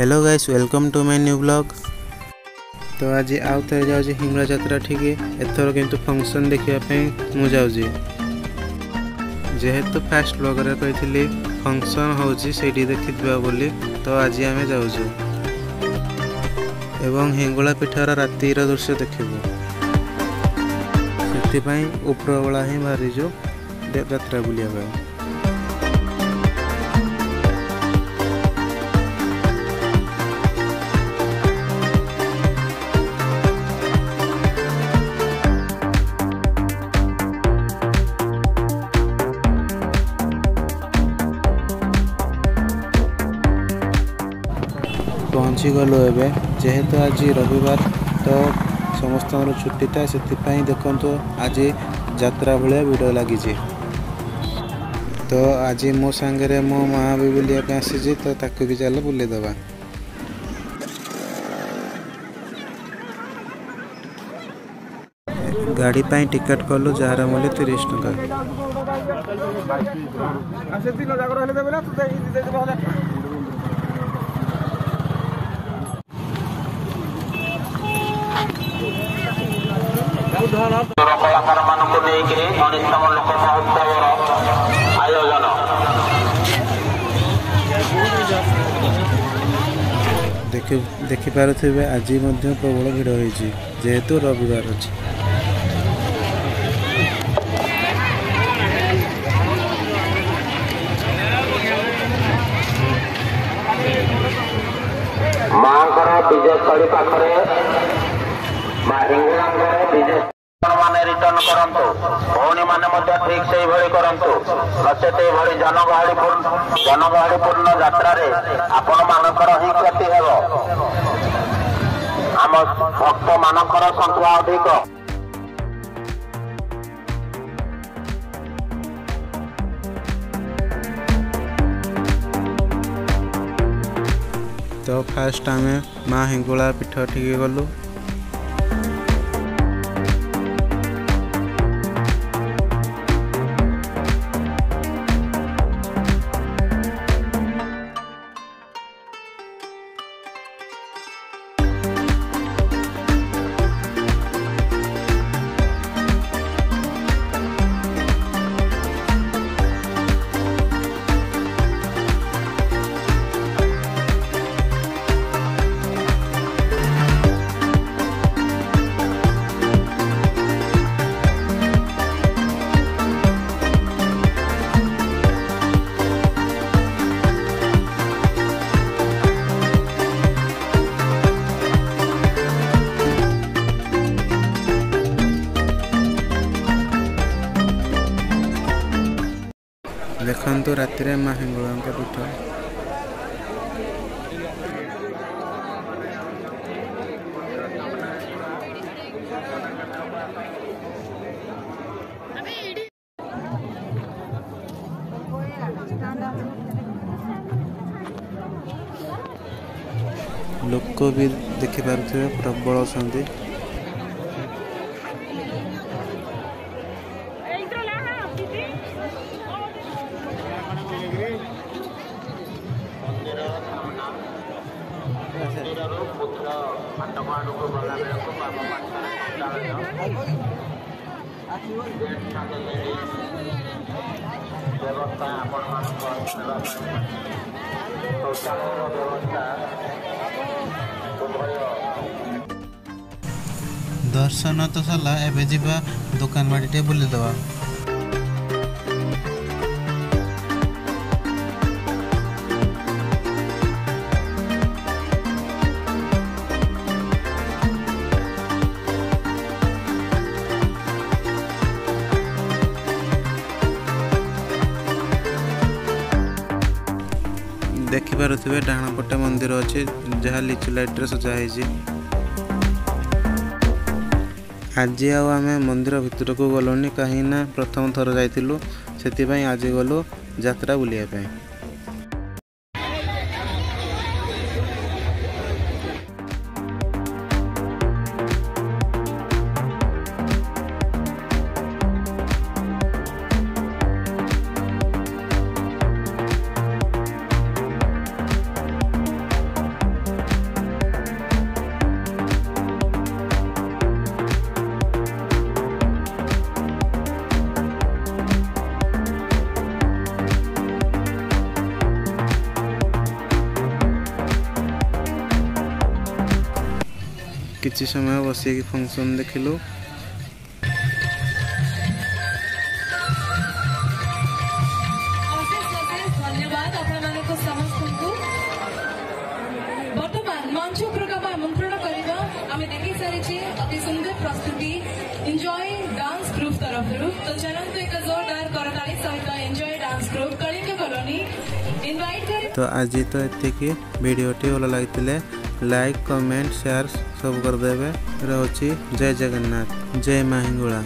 Hello guys, welcome to my new blog. तो आज आउ थे जाऊँ हिंगला यात्रा ठीक एथर किंतु फंक्शन देखापी मु जाऊँगी जेहेतु फास्ट ब्लॉग रे कही फंक्शन होची सेठी देखिबा बोली। तो आज आम जाऊँ एवं हिंगुला पीठर रातिर दृश्य देखिबू से उपरबला ही बाहरीजु यात्रा बुलिया। पहुँची गलु एबे जेहेतु आज रविवार तो समस्त छुट्टी था से देखो आज यात्रा भाया भिड़ लगी। तो आज मो सांगे मो माँ भी बुलिया आसी तो ताकू भी चल बुलेदबा। गाड़ी पाई टिकट कलु जार मूल्य 30 टंका। कलाकार मानक अनिष्टम लोक महोत्सव आयोजन देखिपे आज प्रबल भिड़ होती जेहेतु रविवार अच्छी। माँ विजयस्थली पाखे माँ हिंगुला विजय माने रिटर्न करंतु भौणी माने मध्य ठीक से भली करंतु नचेत भली जनगहली पूर्ण यात्रा रे आपण मानकर ही क्षति हेबो। आम भक्त मानकर संख्या अधिक। तो फास्ट आम माँ हिंगुला पीठ ठीक गलु। देखु राति माँ हिंगुला पीठ लोक भी देखिपे प्रबल अच्छा। दर्शन तो सरला एबे जीवा दुकान बाड़ी टे बुली दवा। देखिपे डाण पटे मंदिर अच्छी जहाँ लिचु लाइट रे सजा है। आज आम मंदिर भितर को गलुनी कहीं प्रथम थर जाइलु से आज गलु यात्रा बुलिया। किसी समय बसिक फंक्शन देखिलु। धन्यवाद आपको समस्त बर्तमान मंच उपरक आमंत्रण करवा आम देखी सारी अति सुंदर प्रस्तुति एंजॉय डांस ग्रुप तरफ। तो चलते एक जोरदार करताली सहित enjoy dance group Kalinga colony invite कर। तो आज तो एतिकी वीडियोटी भल लगी लाइक कमेंट शेयर सब करदे। रहुची जय जगन्नाथ जय माँ हिंगुला।